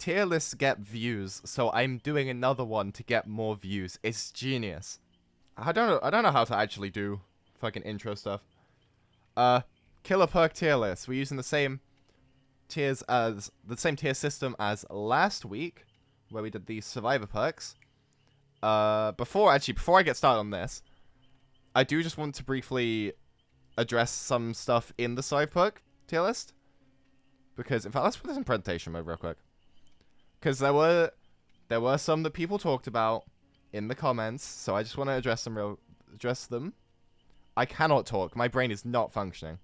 tier lists get views, so I'm doing another one to get more views. It's genius. I don't know how to actually do fucking intro stuff. Killer perk tier list. We're using the same tier system as last week, where we did the survivor perks. Before I get started on this, I do just want to briefly address some stuff in the survivor perk tier list. Because, in fact, let's put this in presentation mode real quick. Because there were some that people talked about in the comments, so I just want to address them. I cannot talk. My brain is not functioning.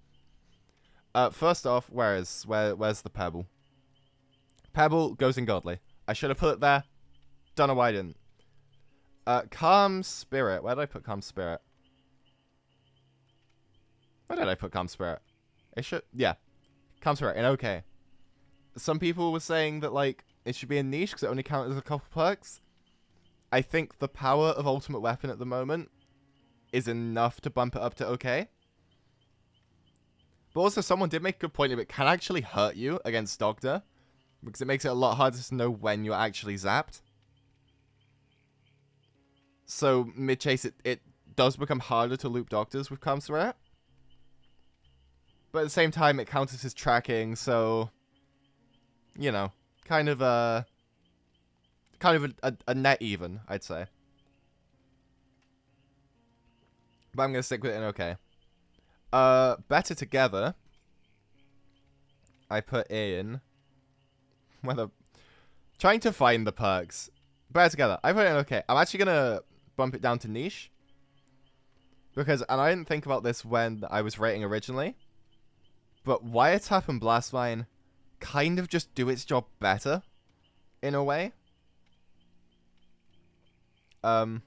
First off, where's the pebble? Pebble goes in godly. I should have put it there. Don't know why I didn't. Calm spirit. Where did I put calm spirit? Where did I put calm spirit? Yeah. Calm spirit. And okay. Some people were saying that, like, it should be a niche because it only counts as a couple perks. I think the power of ultimate weapon at the moment is enough to bump it up to okay. But also, someone did make a good point of it can actually hurt you against Doctor, because it makes it a lot harder to know when you're actually zapped. So, mid-chase, it does become harder to loop Doctors with Calm Spirit. But at the same time, it counters his tracking, so, you know, kind of a net even, I'd say. But I'm going to stick with it in okay. Better together, I put in, trying to find the perks. Better together, I put it in okay. I'm actually going to bump it down to niche. Because, and I didn't think about this when I was rating originally, but Wiretap and Blastmine kind of just do its job better, in a way. Don't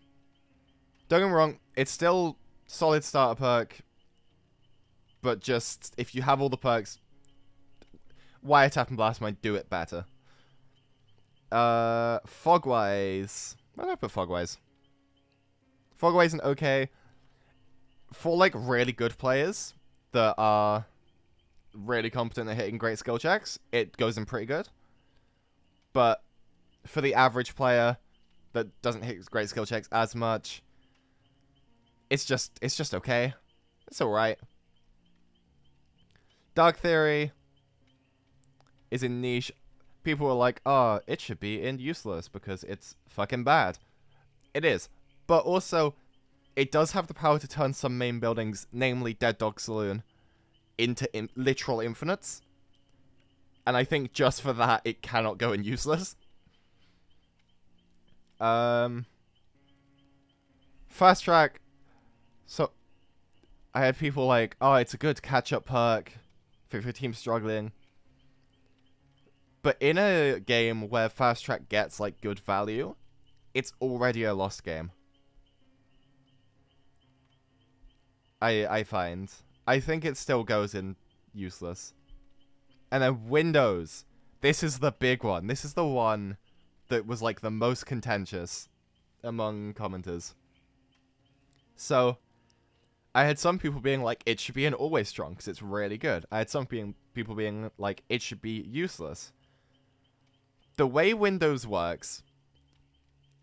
get me wrong, it's still solid starter perk, but just, if you have all the perks, Wiretap and Blastmine do it better. Fogwise. Where did I put Fogwise? Fogwise and okay. For, like, really good players that are really competent at hitting great skill checks, it goes in pretty good. But for the average player that doesn't hit great skill checks as much, it's just okay. It's alright. Dark Theory is in niche. People are like, oh, it should be in useless because it's fucking bad. It is. But also, it does have the power to turn some main buildings, namely Dead Dog Saloon, into literal infinites. And I think just for that, it cannot go in useless. Fast Track. So, I had people like, oh, it's a good catch-up perk for your team struggling. But in a game where Fast Track gets, like, good value, it's already a lost game. I find. I think it still goes in useless. And then Windows. This is the big one. This is the one that was, like, the most contentious among commenters. So, I had some people being like, it should be an always strong because it's really good. I had some people being like, it should be useless. The way Windows works,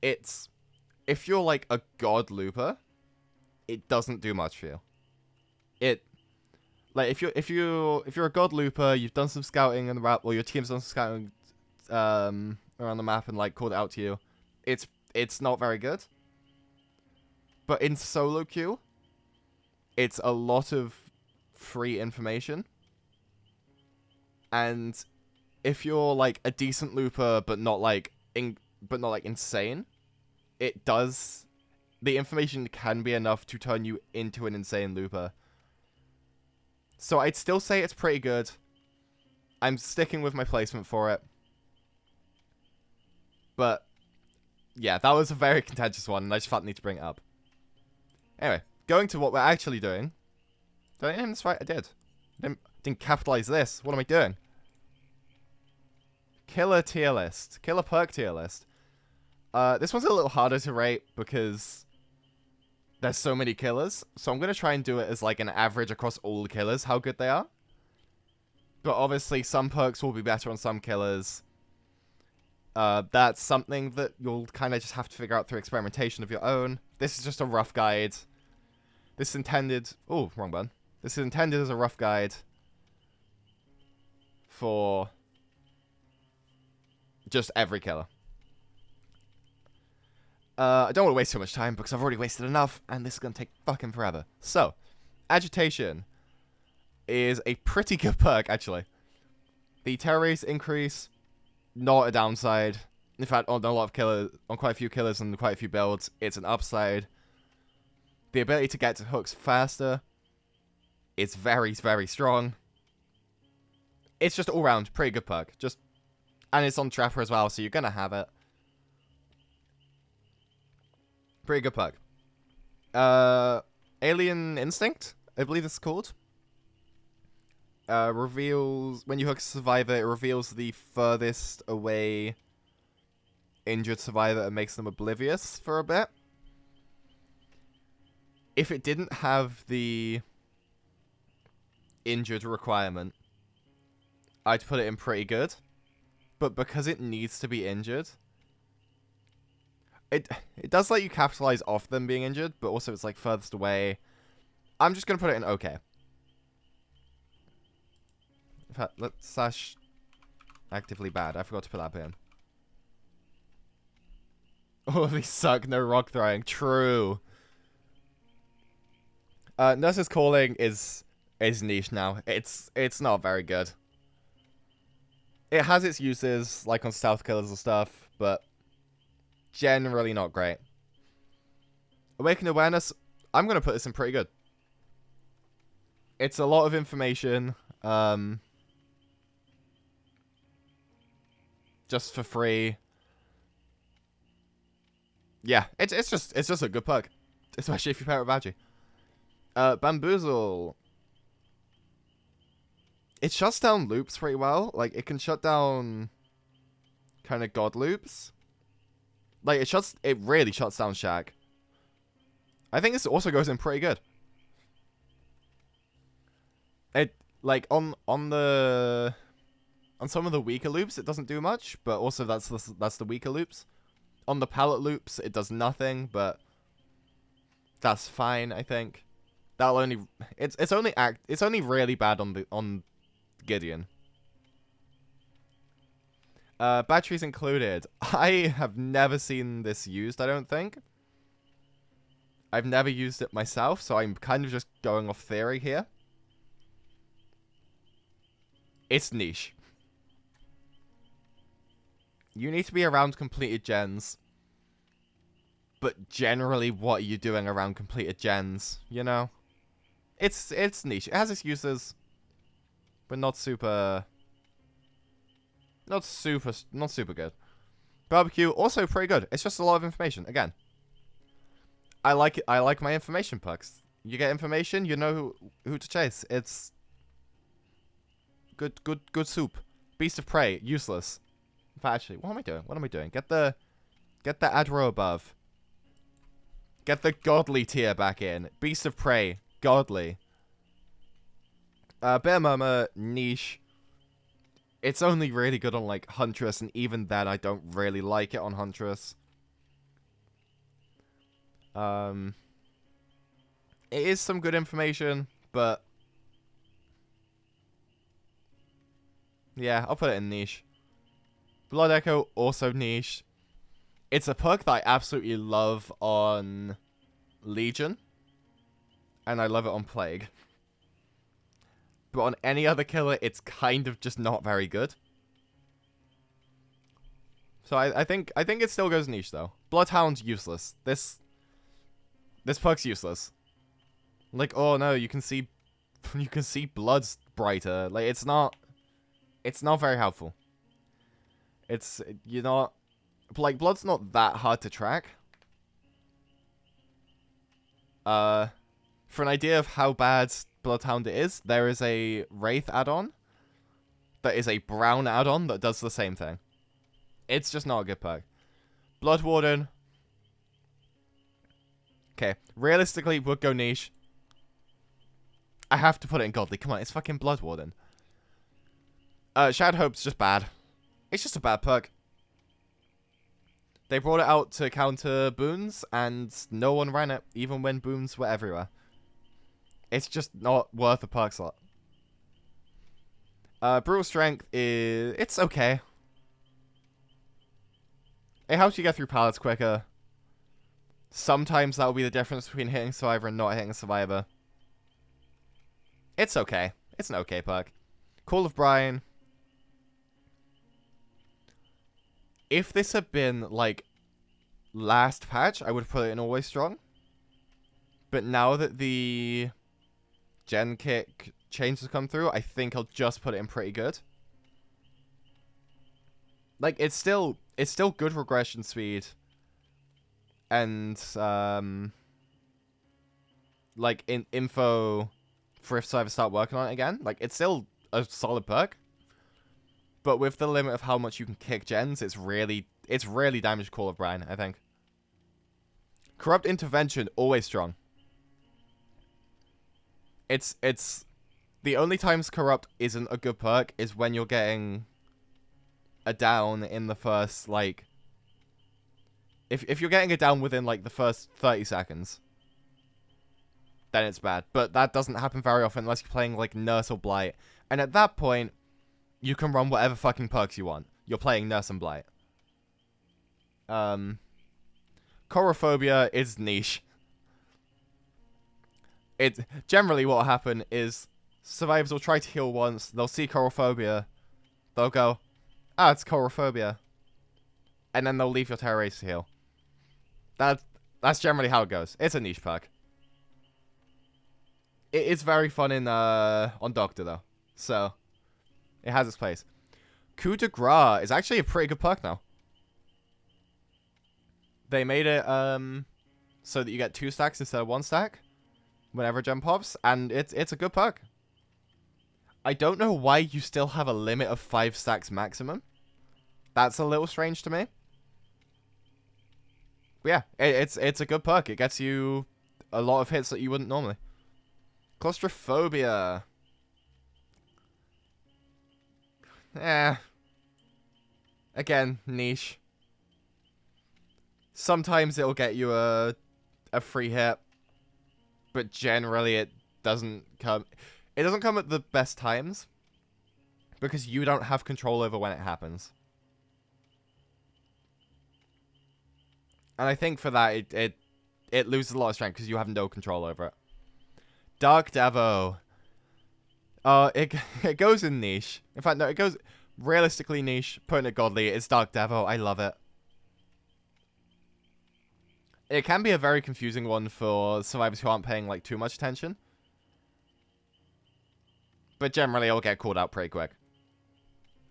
it's, if you're like a god looper, it doesn't do much for you. Like, if you're a god looper, you've done some scouting on the map, or your team's done some scouting around the map and like called it out to you, it's not very good. But in solo queue, it's a lot of free information. And if you're like a decent looper but not like insane, the information can be enough to turn you into an insane looper. So I'd still say it's pretty good. I'm sticking with my placement for it. But yeah, that was a very contentious one, and I just felt the need to bring it up. Anyway, going to what we're actually doing. Did I name this right? I did. Didn't capitalize this. What am I doing? Killer tier list. Killer perk tier list. This one's a little harder to rate because there's so many killers. So I'm going to try and do it as like an average across all the killers, how good they are. But obviously some perks will be better on some killers. That's something that you'll kind of just have to figure out through experimentation of your own. This is just a rough guide. This is intended... Oh, wrong button. This is intended as a rough guide for just every killer. I don't want to waste too much time because I've already wasted enough, and this is going to take fucking forever. So, Agitation is a pretty good perk, actually. The terror race increase, not a downside. In fact, on a lot of killers, on quite a few killers and quite a few builds, it's an upside. The ability to get to hooks faster is very, very strong. It's just all round pretty good perk. And it's on Trapper as well, so you're gonna have it. Pretty good perk. Alien Instinct, I believe it's called. Reveals, when you hook a survivor, it reveals the furthest away injured survivor and makes them oblivious for a bit. If it didn't have the injured requirement, I'd put it in pretty good. But because it needs to be injured, it does let you capitalize off them being injured, but also it's like furthest away. I'm just going to put it in okay. In fact, let's slash actively bad. I forgot to put that in. All of these suck, no rock throwing. True. Nurse's Calling is niche now. It's not very good. It has its uses, like on stealth killers and stuff, but generally not great. Awakened Awareness, I'm going to put this in pretty good. It's a lot of information, just for free. Yeah, it's just a good perk, especially if you pair it with Badgie. Bamboozle. It shuts down loops pretty well. Like, it can shut down kind of god loops. Like, it really shuts down Shag. I think this also goes in pretty good. It, like, on some of the weaker loops, it doesn't do much, but also that's the weaker loops. On the pallet loops, it does nothing, but that's fine, I think. That'll only it's only really bad on Gideon. Batteries included. I have never seen this used, I don't think. I've never used it myself, so I'm kind of just going off theory here. It's niche. You need to be around completed gens. But generally, what are you doing around completed gens, you know? It's niche. It has its uses, but not super good. Barbecue, also pretty good. It's just a lot of information. Again, I like it. I like my information perks. You get information, you know who to chase. It's good soup. Beast of Prey, useless. In fact, actually, what am I doing? What am I doing? Get the aggro above. Get the godly tier back in. Beast of Prey, godly. Bear Murmur, niche. It's only really good on, like, Huntress, and even then I don't really like it on Huntress. It is some good information, but yeah, I'll put it in niche. Blood Echo, also niche. It's a perk that I absolutely love on Legion, and I love it on Plague. But on any other killer, it's kind of just not very good. So I think it still goes niche though. Bloodhound's useless. This perk's useless. Like, oh no, you can see blood's brighter. Like, it's not very helpful. You're not, like, blood's not that hard to track. For an idea of how bad Bloodhound is, there is a Wraith add-on that is a brown add-on that does the same thing. It's just not a good perk. Blood Warden. Okay, realistically, would go niche. I have to put it in godly. Come on, it's fucking Blood Warden. Shadow Hope's just bad. It's just a bad perk. They brought it out to counter boons, and no one ran it, even when boons were everywhere. It's just not worth a perk slot. Brutal Strength is... it's okay. It helps you get through pallets quicker. Sometimes that will be the difference between hitting Survivor and not hitting Survivor. It's okay. It's an okay perk. Call of Brian. If this had been, like, last patch, I would put it in Always Strong. But now that the Gen Kick changes come through, I think I'll just put it in Pretty Good. Like, it's still good regression speed. And, like, in info for if Survivors start working on it again. Like, it's still a solid perk. But with the limit of how much you can kick gens, it's really damaged Call of Brian, I think. Corrupt Intervention, Always Strong. It's the only times Corrupt isn't a good perk is when you're getting a down in the first, like... If you're getting a down within, like, the first 30 seconds, then it's bad. But that doesn't happen very often unless you're playing, like, Nurse or Blight. And at that point, you can run whatever fucking perks you want. You're playing Nurse and Blight. Chorophobia is niche. Generally what will happen is survivors will try to heal once, they'll see Chorophobia, they'll go, ah, it's Chorophobia. And then they'll leave your Terror Race to heal. That's generally how it goes. It's a niche perk. It is very fun in on Doctor though. So it has its place. Coup de Grace is actually a pretty good perk now. They made it so that you get 2 stacks instead of 1 stack whenever a gem pops, and it's a good perk. I don't know why you still have a limit of 5 stacks maximum. That's a little strange to me. But yeah, it's a good perk. It gets you a lot of hits that you wouldn't normally. Claustrophobia. Again, niche. Sometimes it'll get you a free hit, but generally it doesn't come. It doesn't come at the best times because you don't have control over when it happens. And I think for that it loses a lot of strength because you have no control over it. Dark Devo. It goes in niche. In fact, no, it goes realistically niche. Putting it godly, it's Dark Devo. I love it. It can be a very confusing one for survivors who aren't paying like too much attention. But generally, it'll get called out pretty quick.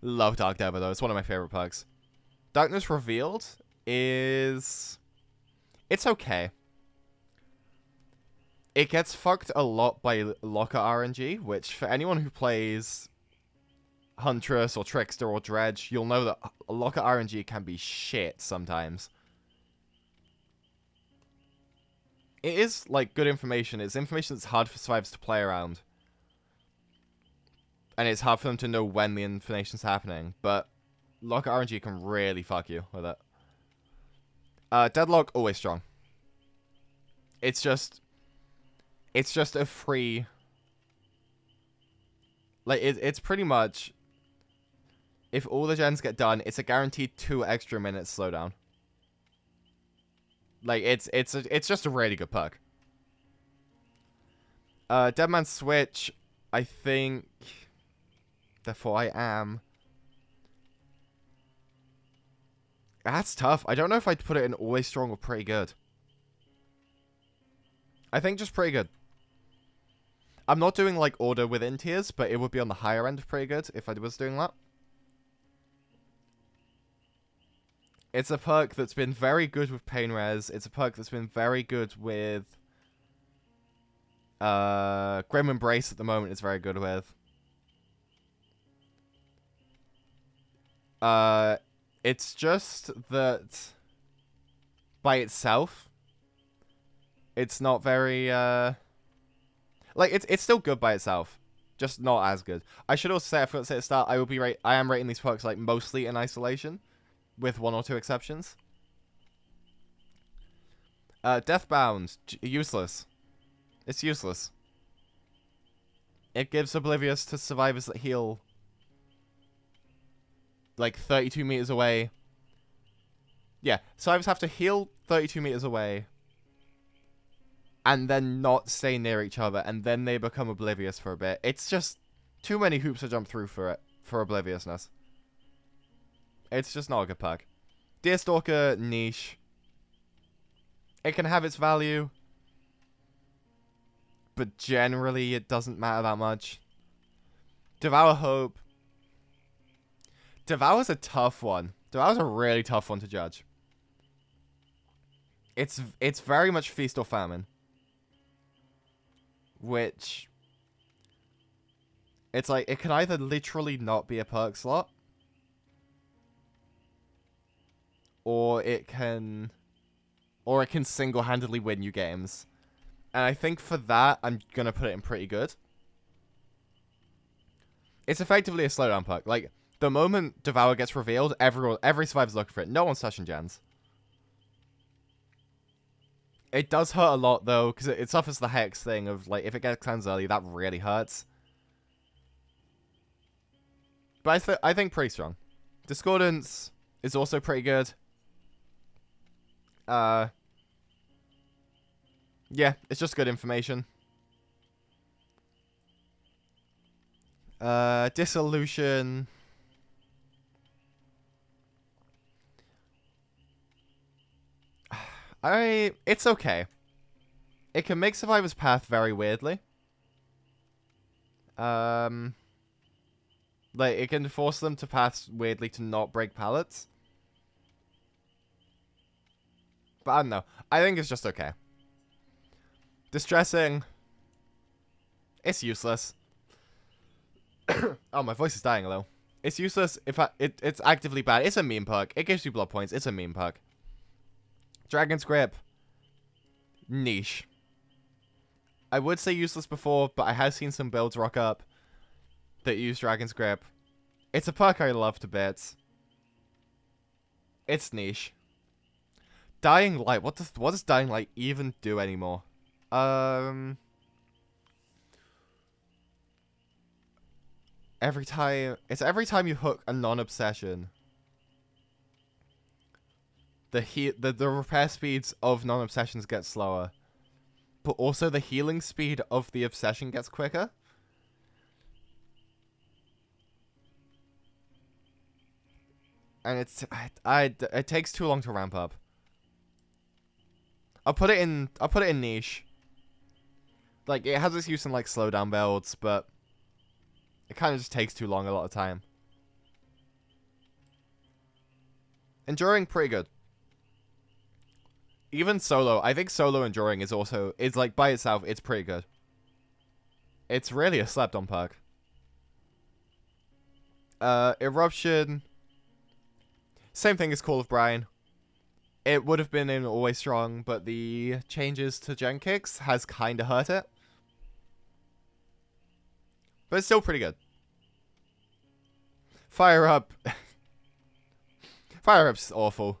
Love Dark Devo though. It's one of my favorite perks. Darkness Revealed is... it's okay. It gets fucked a lot by Locker RNG, which for anyone who plays Huntress or Trickster or Dredge, you'll know that Locker RNG can be shit sometimes. It is, like, good information. It's information that's hard for survivors to play around. And it's hard for them to know when the information's happening. But Locker RNG can really fuck you with it. Deadlock, always strong. It's just a free... like, it's pretty much... if all the gens get done, it's a guaranteed 2 extra minutes slowdown. Like, it's just a really good perk. Deadman Switch, I think... therefore I am... that's tough. I don't know if I'd put it in always strong or pretty good. I think just pretty good. I'm not doing, like, order within tiers, but it would be on the higher end of pretty good if I was doing that. It's a perk that's been very good with Pain Res. It's a perk that's been very good with... Grim Embrace at the moment is very good with. It's just that... by itself... it's not very, like, it's still good by itself. Just not as good. I should also say, I forgot to say at the start, I am rating these perks, like, mostly in isolation. With 1 or 2 exceptions. Deathbound. Useless. It's useless. It gives Oblivious to survivors that heal like 32 meters away. Yeah, survivors have to heal 32 meters away and then not stay near each other, and then they become oblivious for a bit. It's just too many hoops to jump through for obliviousness. It's just not a good perk. Deerstalker, niche. It can have its value, but generally it doesn't matter that much. Devour Hope. Devour's a tough one. Devour's a really tough one to judge. It's very much Feast or Famine. Which... It's like, it can either literally not be a perk slot, or it can single-handedly win you games. And I think for that, I'm gonna put it in pretty good. It's effectively a slowdown perk. Like, the moment Devour gets revealed, every survivor's looking for it. No one's touching gens. It does hurt a lot, though, because it suffers the Hex thing of, like, if it gets cleansed early, that really hurts. But I think pretty strong. Discordance is also pretty good. Yeah, it's just good information. Dissolution. It's okay. It can make Survivor's Path very weirdly. Like, it can force them to pass weirdly to not break pallets. But I don't know. I think it's just okay. Distressing. It's useless. Oh, my voice is dying a little. It's useless if it's actively bad. It's a meme perk. It gives you blood points. It's a meme perk. Dragon's Grip. Niche. I would say useless before, but I have seen some builds rock up that use Dragon's Grip. It's a perk I love to bits. It's niche. Dying Light. What does Dying Light even do anymore? Every time you hook a non-obsession, the repair speeds of non-obsessions get slower, but also the healing speed of the obsession gets quicker. And it takes too long to ramp up. I'll put it in niche. Like, it has its use in like slowdown builds, but it kind of just takes too long a lot of time. Enduring, pretty good. Even solo, I think solo enduring is like by itself, it's pretty good. It's really a slept on perk. Eruption. Same thing as Call of Brine. It would have been in Always Strong, but the changes to gen kicks has kind of hurt it. But it's still pretty good. Fire Up. Fire Up's awful.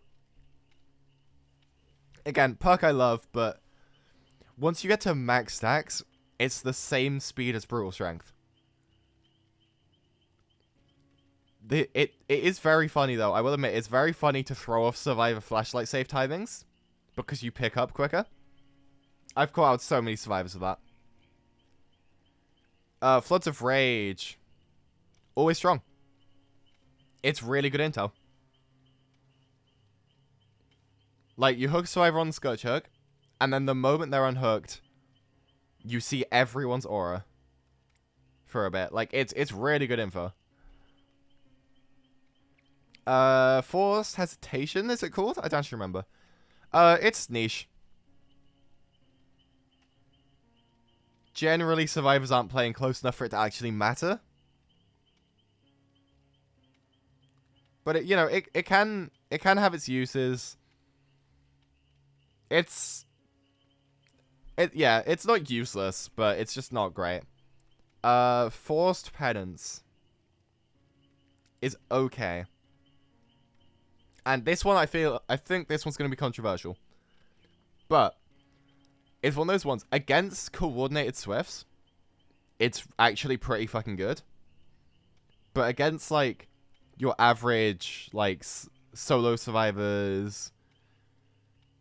Again, perk I love, but once you get to max stacks, it's the same speed as Brutal Strength. It is very funny, though. I will admit, it's very funny to throw off Survivor flashlight save timings because you pick up quicker. I've caught out so many survivors of that. Floods of Rage. Always strong. It's really good intel. Like, you hook Survivor on the Scourge Hook, and then the moment they're unhooked, you see everyone's aura for a bit. Like, it's really good info. Forced Hesitation, is it called? I don't actually remember. It's niche. Generally, survivors aren't playing close enough for it to actually matter. But it, it can have its uses. It's not useless, but it's just not great. Forced Penance is okay. And this one, I think this one's going to be controversial. But it's one of those ones against coordinated Swifts. It's actually pretty fucking good. But against like your average like solo survivors,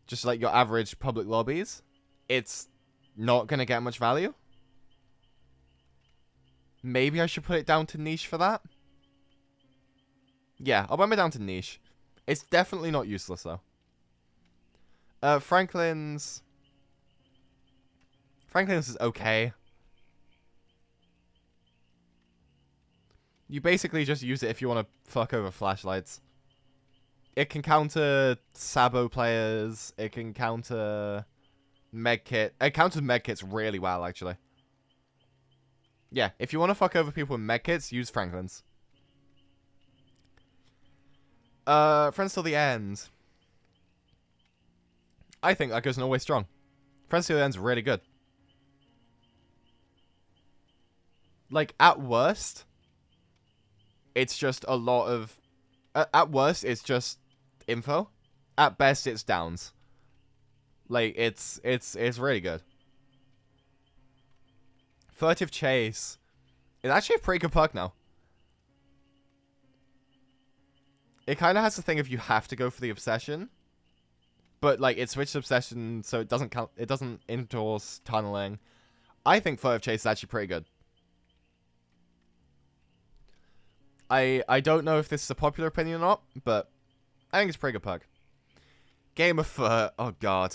just like your average public lobbies, it's not gonna get much value. Maybe I should put it down to niche for that. Yeah, I'll bump it down to niche. It's definitely not useless though. Franklin's is okay. You basically just use it if you want to fuck over flashlights. It can counter Sabo players. It can counter medkit. It counters medkits really well, actually. Yeah, if you want to fuck over people with medkits, use Franklin's. Friends Till the End. I think that goes in always strong. Friends Till the End's really good. Like, at worst, it's just a lot of... at worst, it's just info. At best, it's downs. Like, it's really good. Furtive Chase. It's actually a pretty good perk now. It kind of has the thing if you have to go for the obsession. But, like, it switched obsession, so it doesn't count. It doesn't endorse tunneling. I think Furtive Chase is actually pretty good. I don't know if this is a popular opinion or not, but I think it's a pretty good perk. Game of Foot. Oh, God.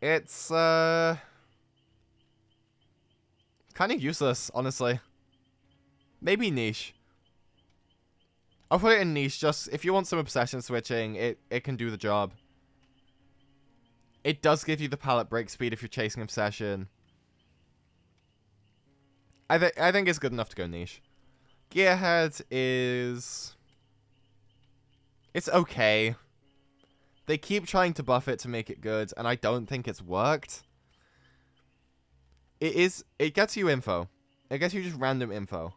It's, kind of useless, honestly. Maybe niche. I'll put it in niche, just if you want some obsession switching, it can do the job. It does give you the pallet break speed if you're chasing obsession. I think it's good enough to go niche. Gearhead is... It's okay. They keep trying to buff it to make it good, and I don't think it's worked. It gets you info. It gets you just random info.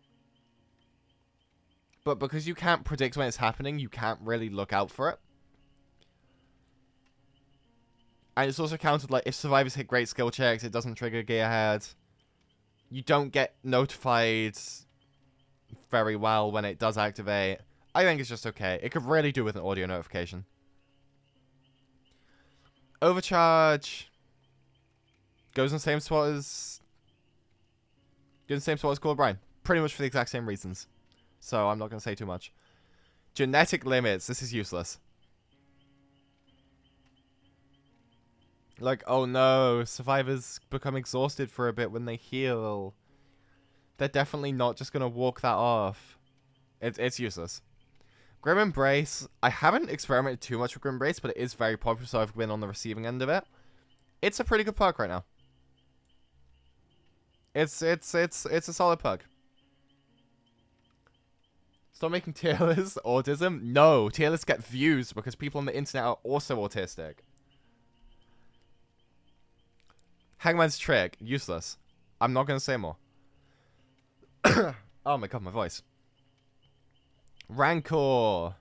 But because you can't predict when it's happening, you can't really look out for it. And it's also counted, like, if survivors hit great skill checks, it doesn't trigger Gearhead. You don't get notified very well when it does activate. I think it's just okay. It could really do with an audio notification. Overcharge goes in the same spot as Call Brian. Pretty much for the exact same reasons. So I'm not going to say too much. Genetic limits. This is useless. Like, oh no, survivors become exhausted for a bit when they heal. They're definitely not just going to walk that off. It's useless. Grim Embrace. I haven't experimented too much with Grim Embrace, but it is very popular, so I've been on the receiving end of it. It's a pretty good perk right now. It's a solid perk. Stop making tier lists autism. No, tier lists get views because people on the internet are also autistic. Hangman's Trick. Useless. I'm not going to say more. Oh my god, my voice. Rancor.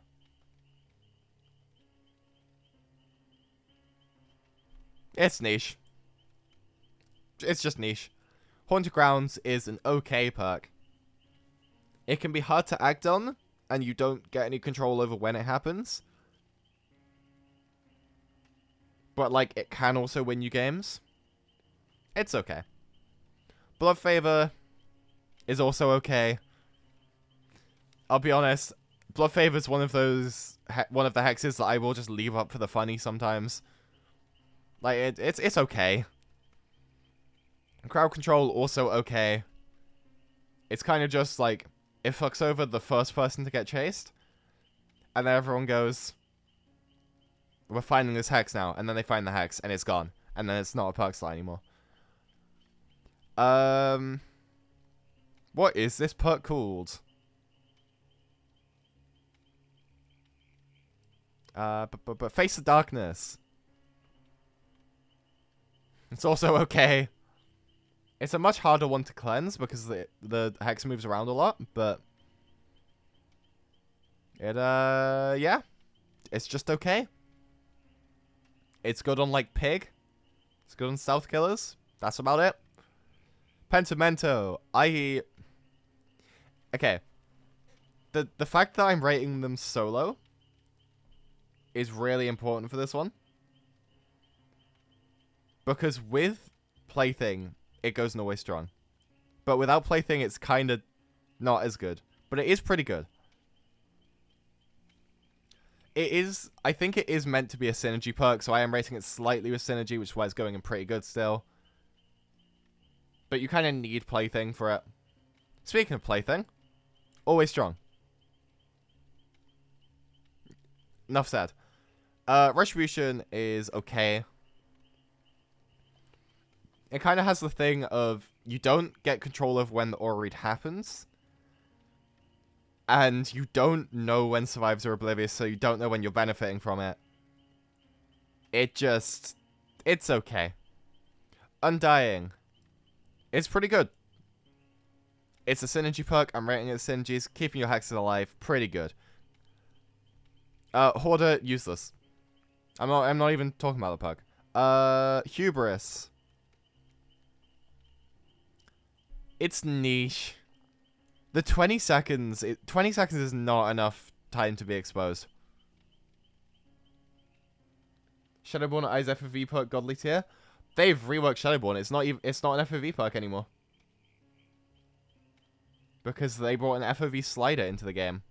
It's niche. It's just niche. Haunted Grounds is an okay perk. It can be hard to act on, and you don't get any control over when it happens. But, like, it can also win you games. It's okay. Blood Favor is also okay. I'll be honest, Blood Favor is one of the hexes that I will just leave up for the funny sometimes. Like, it's okay. Crowd Control, also okay. It's kind of just, like, it fucks over the first person to get chased. And then everyone goes, we're finding this hex now. And then they find the hex, and it's gone. And then it's not a perk slot anymore. What is this perk called? But Face of Darkness. It's also okay. It's a much harder one to cleanse because the hex moves around a lot, but it yeah, It's just okay. It's good on, like, Pig. It's good on Stealth Killers. That's about it. Pentimento. Okay. The fact that I'm rating them solo is really important for this one. Because with Plaything, it goes Norway strong. But without Plaything, it's kind of not as good. But it is pretty good. It is, I think it is meant to be a synergy perk, so I am rating it slightly with synergy, which is why it's going in pretty good still. But you kind of need Plaything for it. Speaking of Plaything, always strong. Enough said. Retribution is okay. It kind of has the thing of you don't get control of when the aura read happens. And you don't know when survivors are oblivious, so you don't know when you're benefiting from it. It's okay. Undying. It's pretty good. It's a synergy perk. I'm rating it as synergies. Keeping your hexes alive. Pretty good. Hoarder, useless. I'm not even talking about the perk. Hubris. It's niche. The 20 seconds... 20 seconds is not enough time to be exposed. Shadowborn Eyes FOV perk Godly tier. They've reworked Shadowborn. It's not an FOV perk anymore. Because they brought an FOV slider into the game.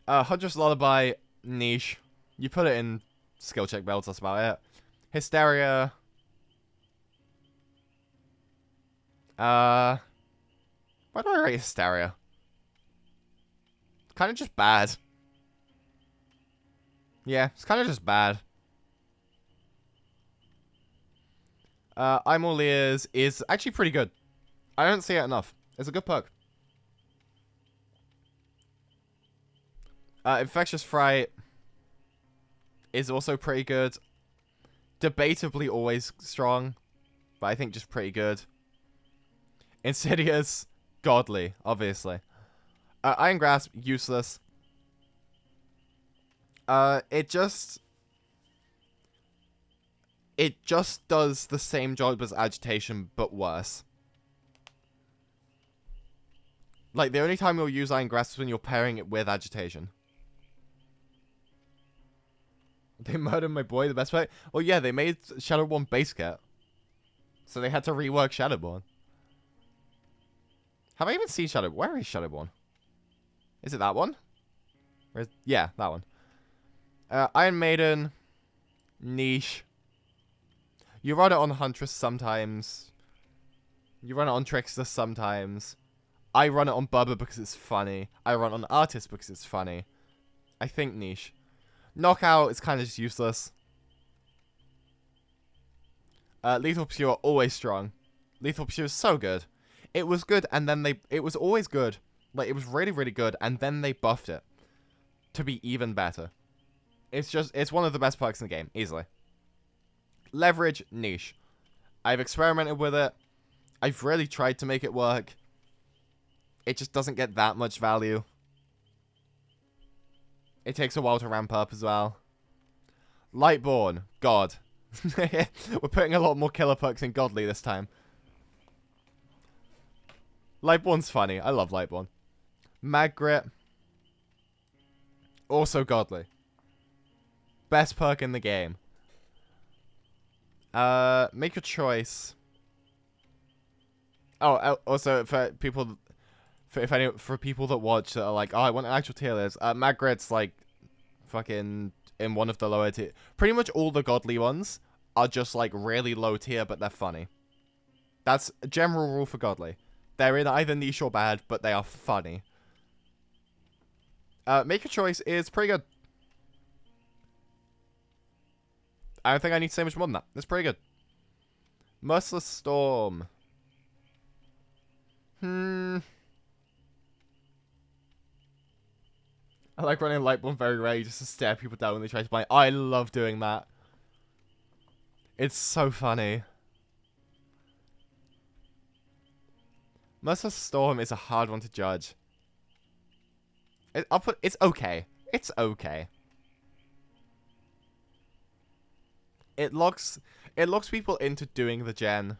Huntress Lullaby, niche. You put it in skill check builds, that's about it. Hysteria. Why do I rate Hysteria? Kind of just bad. Yeah, it's kind of just bad. I'm All Ears is actually pretty good. I don't see it enough. It's a good perk. Infectious Fright is also pretty good. Debatably always strong, but I think just pretty good. Insidious, godly, obviously. Iron Grasp, useless. It just does the same job as Agitation, but worse. Like, the only time you'll use Iron Grasp is when you're pairing it with Agitation. They murdered my boy, the best way. Well, yeah, they made Shadowborn base kit. So they had to rework Shadowborn. Have I even seen Shadowborn? Where is Shadowborn? Is it that one? Yeah, that one. Iron Maiden. Niche. You run it on Huntress sometimes. You run it on Trickster sometimes. I run it on Bubba because it's funny. I run it on Artist because it's funny. I think niche. Knockout is kind of just useless. Lethal Pursuit, always strong. Lethal Pursuit is so good. It was good, and then it was always good. Like, it was really, really good, and then they buffed it to be even better. It's one of the best perks in the game, easily. Leverage, niche. I've experimented with it. I've really tried to make it work. It just doesn't get that much value. It takes a while to ramp up as well. Lightborn, God. We're putting a lot more killer perks in Godly this time. Lightborn's funny. I love Lightborn. Magrit. Also Godly. Best perk in the game. Make your choice. Oh, also for people, for people that watch that are like, oh, I want an actual tier list. Magrit's like, fucking in one of the lower tier. Pretty much all the Godly ones are just like really low tier, but they're funny. That's a general rule for Godly. They're in either niche or bad, but they are funny. Make your choice is pretty good. I don't think I need to say much more than that. It's pretty good. Merciless Storm. I like running Lightborn very rarely just to stare people down when they try to buy. I love doing that. It's so funny. Merciless Storm is a hard one to judge. It's okay. It's okay. It locks people into doing the gen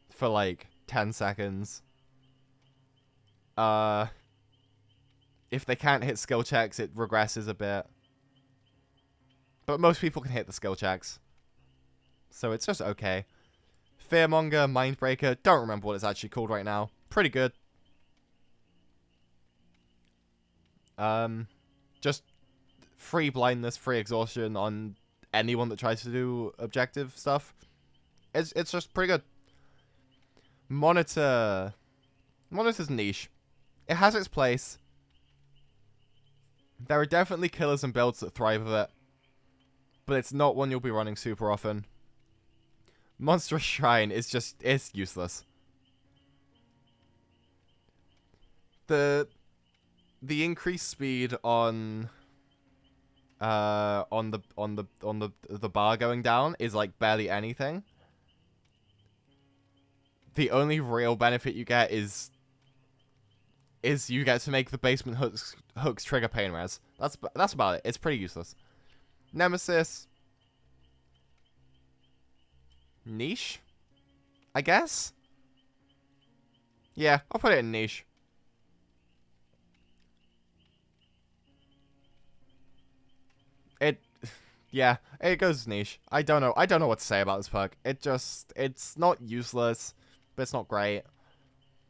for like 10 seconds. If they can't hit skill checks, it regresses a bit. But most people can hit the skill checks. So it's just okay. Fearmonger, Mindbreaker, don't remember what it's actually called right now. Pretty good. Just free blindness, free exhaustion on anyone that tries to do objective stuff. It's just pretty good. Monitor's niche. It has its place. There are definitely killers and builds that thrive with it, but it's not one you'll be running super often. Monstrous Shrine is it's useless. The increased speed on the bar going down is like barely anything. The only real benefit you get is you get to make the basement hooks trigger pain res. That's about it. It's pretty useless. Nemesis, niche, I guess. Yeah, I'll put it in niche. Yeah, it goes niche. I don't know what to say about this perk. It's not useless, but it's not great.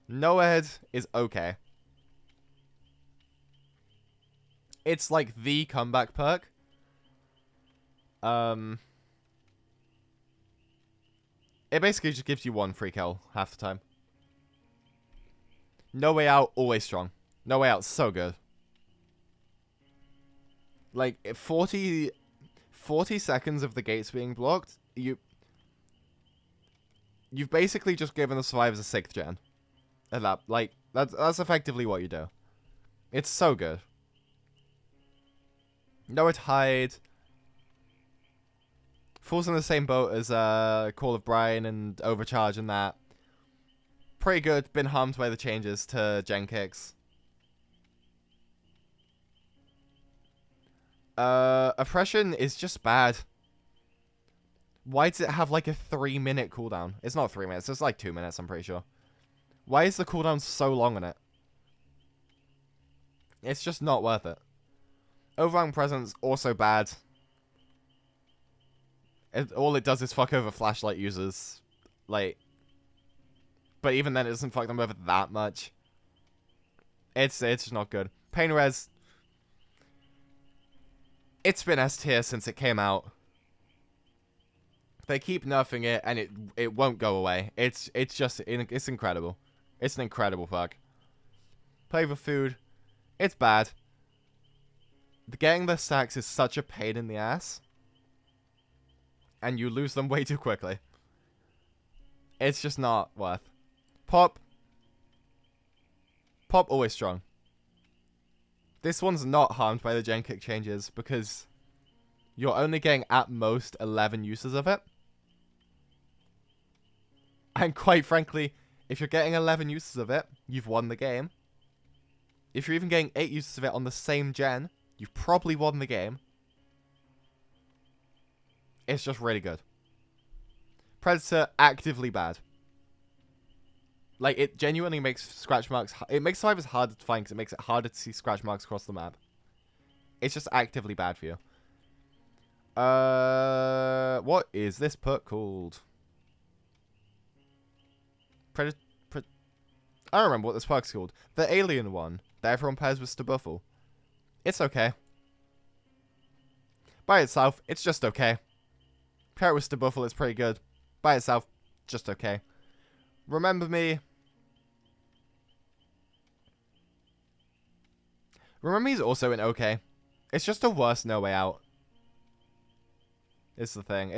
Noed is okay. It's like the comeback perk. It basically just gives you one free kill half the time. No Way Out, always strong. No Way Out's so good. Like, 40 seconds of the gates being blocked, you've basically just given the survivors a 6th gen. And that's effectively what you do. It's so good. Noah Tide falls in the same boat as Call of Brine and Overcharge and that. Pretty good. Been harmed by the changes to gen kicks. Oppression is just bad. Why does it have like a 3-minute cooldown? It's not 3 minutes. It's like 2 minutes, I'm pretty sure. Why is the cooldown so long on it? It's just not worth it. Overwhelming Presence, also bad. All it does is fuck over flashlight users. Like, but even then it doesn't fuck them over that much. It's just not good. Pain Res, it's been S tier since it came out. They keep nerfing it, and it won't go away. It's incredible. It's an incredible fuck. Flavor Food, it's bad. Getting the stacks is such a pain in the ass, and you lose them way too quickly. It's just not worth. Pop always strong. This one's not harmed by the gen kick changes because you're only getting at most 11 uses of it. And quite frankly, if you're getting 11 uses of it, you've won the game. If you're even getting 8 uses of it on the same gen, you've probably won the game. It's just really good. Predator, actively bad. Like, it genuinely makes scratch marks... It makes survivors harder to find because it makes it harder to see scratch marks across the map. It's just actively bad for you. What is this perk called? I don't remember what this perk's called. The alien one that everyone pairs with Stabuffle. It's okay. By itself, it's just okay. Pair it with Stabuffle, it's pretty good. By itself, just okay. Remember Me. Remember Me's also an okay. It's just a worse No Way Out. It's the thing.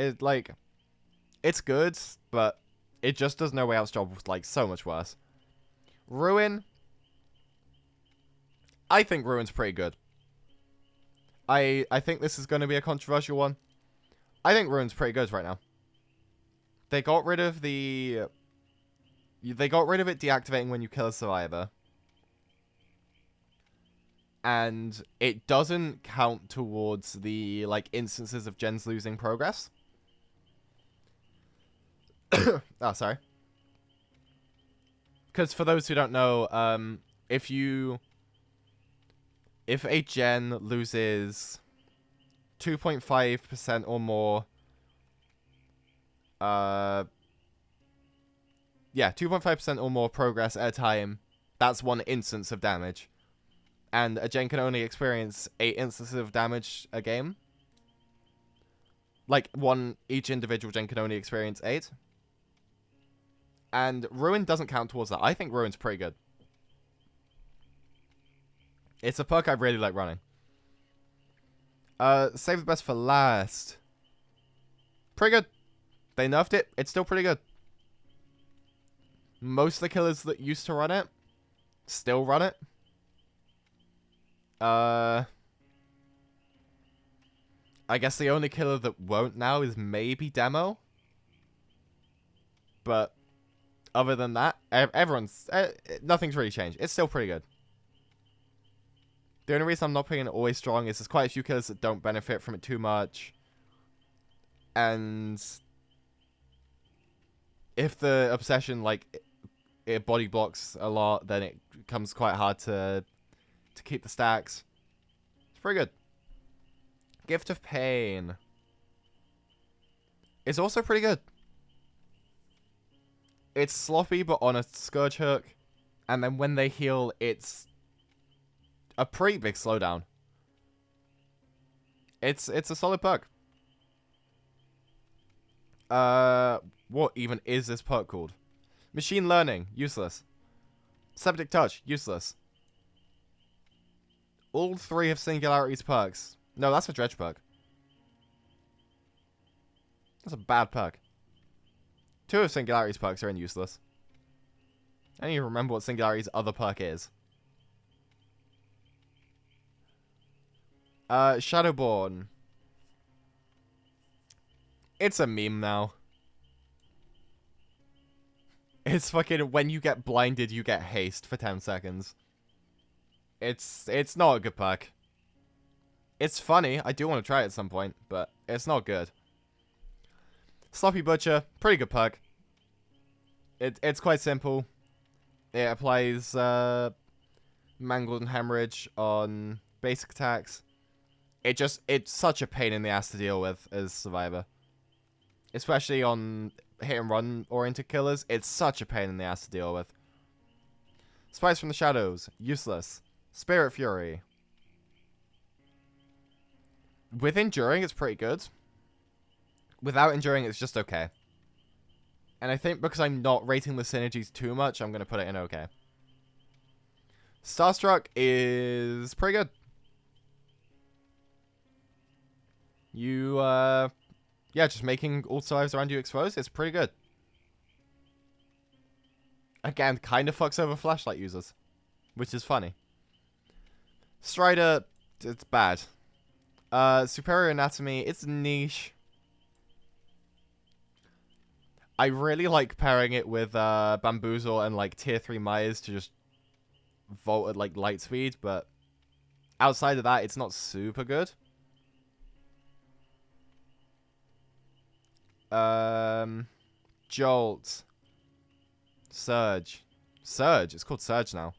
It's good, but it just does No Way Out's job like so much worse. Ruin. I think Ruin's pretty good. I think this is going to be a controversial one. I think Ruin's pretty good right now. They got rid of it deactivating when you kill a survivor. and it doesn't count towards the like instances of gens losing progress. Oh, sorry. Because for those who don't know, if a gen loses 2.5% or more, 2.5% or more progress at a time, that's one instance of damage. And a gen can only experience 8 instances of damage a game. Like, each individual gen can only experience 8. And Ruin doesn't count towards that. I think Ruin's pretty good. It's a perk I really like running. Save the best for last. Pretty good. They nerfed it. It's still pretty good. Most of the killers that used to run it still run it. I guess the only killer that won't now is maybe Demo. But other than that, nothing's really changed. It's still pretty good. The only reason I'm not putting it always strong is there's quite a few killers that don't benefit from it too much. And if the obsession, like, it body blocks a lot, then it becomes quite hard to keep the stacks. It's pretty good. Gift of Pain is also pretty good. It's sloppy, but on a Scourge hook. And then when they heal, it's a pretty big slowdown. It's a solid perk. What even is this perk called? Machine Learning, useless. Septic Touch, useless. All 3 have Singularities perks. No, that's a Dredge perk. That's a bad perk. 2 of Singularities perks are in useless. I don't even remember what Singularity's other perk is. Shadowborn. It's a meme now. It's fucking, when you get blinded, you get haste for 10 seconds. It's not a good perk. It's funny. I do want to try it at some point, but it's not good. Sloppy Butcher, pretty good perk. It's quite simple. It applies Mangled and Hemorrhage on basic attacks. It's such a pain in the ass to deal with as Survivor. Especially on hit and run oriented killers. It's such a pain in the ass to deal with. Spice from the Shadows, useless. Spirit Fury. With Enduring, it's pretty good. Without Enduring, it's just okay. And I think because I'm not rating the synergies too much, I'm going to put it in okay. Starstruck is pretty good. Just making all survivors around you exposed, it's pretty good. Again, kind of fucks over flashlight users, which is funny. Strider, it's bad. Superior Anatomy, it's niche. I really like pairing it with Bamboozle and like tier 3 Myers to just vault at like light speed, but outside of that, it's not super good. Jolt. Surge. Surge. It's called Surge now.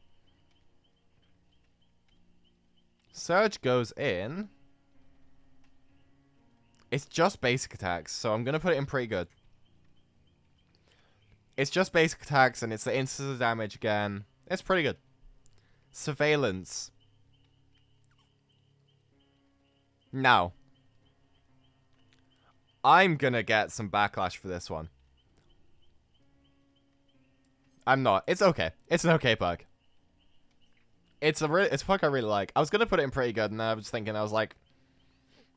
Surge goes in. It's just basic attacks, so I'm going to put it in pretty good. It's just basic attacks, and it's the instance of damage again. It's pretty good. Surveillance. Now. I'm gonna get some backlash for this one. I'm not. It's okay. It's an okay perk. It's a perk I really like. I was gonna put it in pretty good, and then I was thinking, I was like,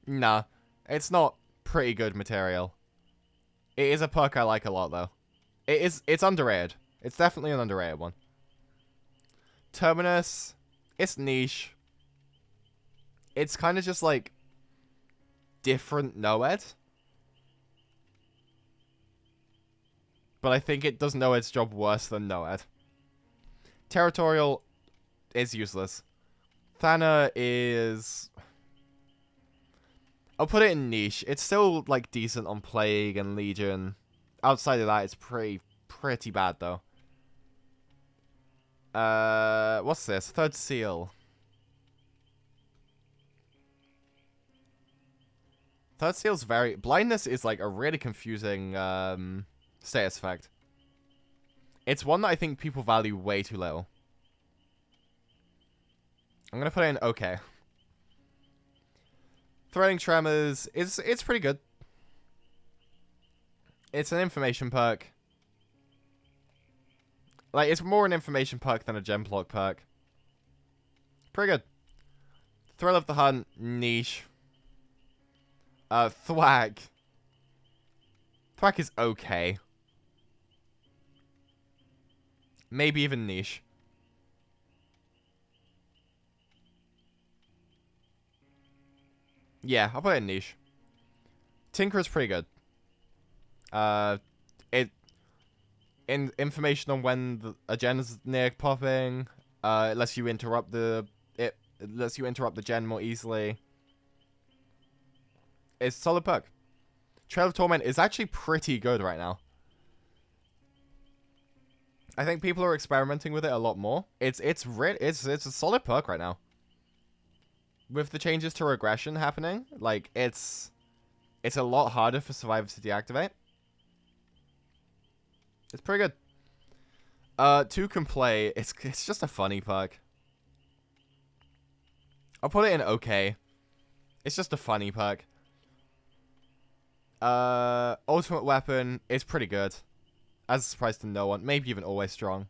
nah, it's not pretty good material. It is a perk I like a lot, though. It's underrated. It's definitely an underrated one. Terminus, it's niche. It's kind of just like different Noed. But I think it does Noed's job worse than Noed. Territorial is useless. Thana is... I'll put it in niche. It's still, like, decent on Plague and Legion. Outside of that, it's pretty bad, though. What's this? Third Seal. Third Seal's very... Blindness is, like, a really confusing, status effect. It's one that I think people value way too little. I'm gonna put it in okay. Threading Tremors, it's pretty good. It's an information perk. Like, it's more an information perk than a gem block perk. Pretty good. Thrill of the Hunt, niche. Thwack. Thwack is okay. Maybe even niche. Yeah, I'll put it in niche. Tinker is pretty good. Information on when a gen is near popping. It lets you interrupt the gen more easily. It's a solid perk. Trail of Torment is actually pretty good right now. I think people are experimenting with it a lot more. It's a solid perk right now. With the changes to regression happening, like, it's a lot harder for survivors to deactivate. It's pretty good. Two can play. It's just a funny perk. I'll put it in okay. It's just a funny perk. Ultimate Weapon is pretty good. As a surprise to no one. Maybe even Always Strong.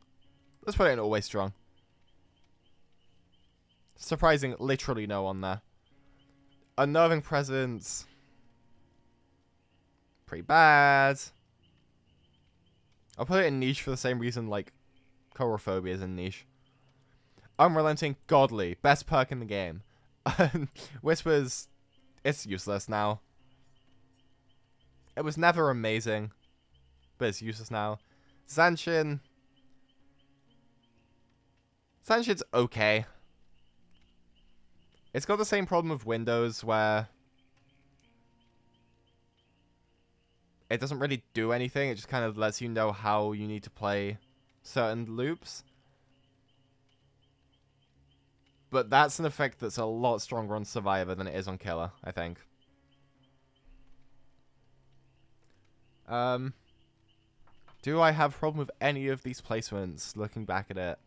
Let's put it in Always Strong. Surprising literally no one there. Unnerving Presence. Pretty bad. I'll put it in niche for the same reason, like, Chorophobia is in niche. Unrelenting Godly. Best perk in the game. Whispers, it's useless now. It was never amazing, but it's useless now. Zanshin. Zanshin's okay. It's got the same problem of Windows where it doesn't really do anything. It just kind of lets you know how you need to play certain loops. But that's an effect that's a lot stronger on Survivor than it is on Killer, I think. Do I have a problem with any of these placements, looking back at it?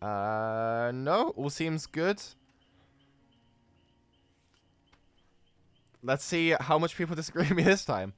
No, all seems good. Let's see how much people disagree with me this time.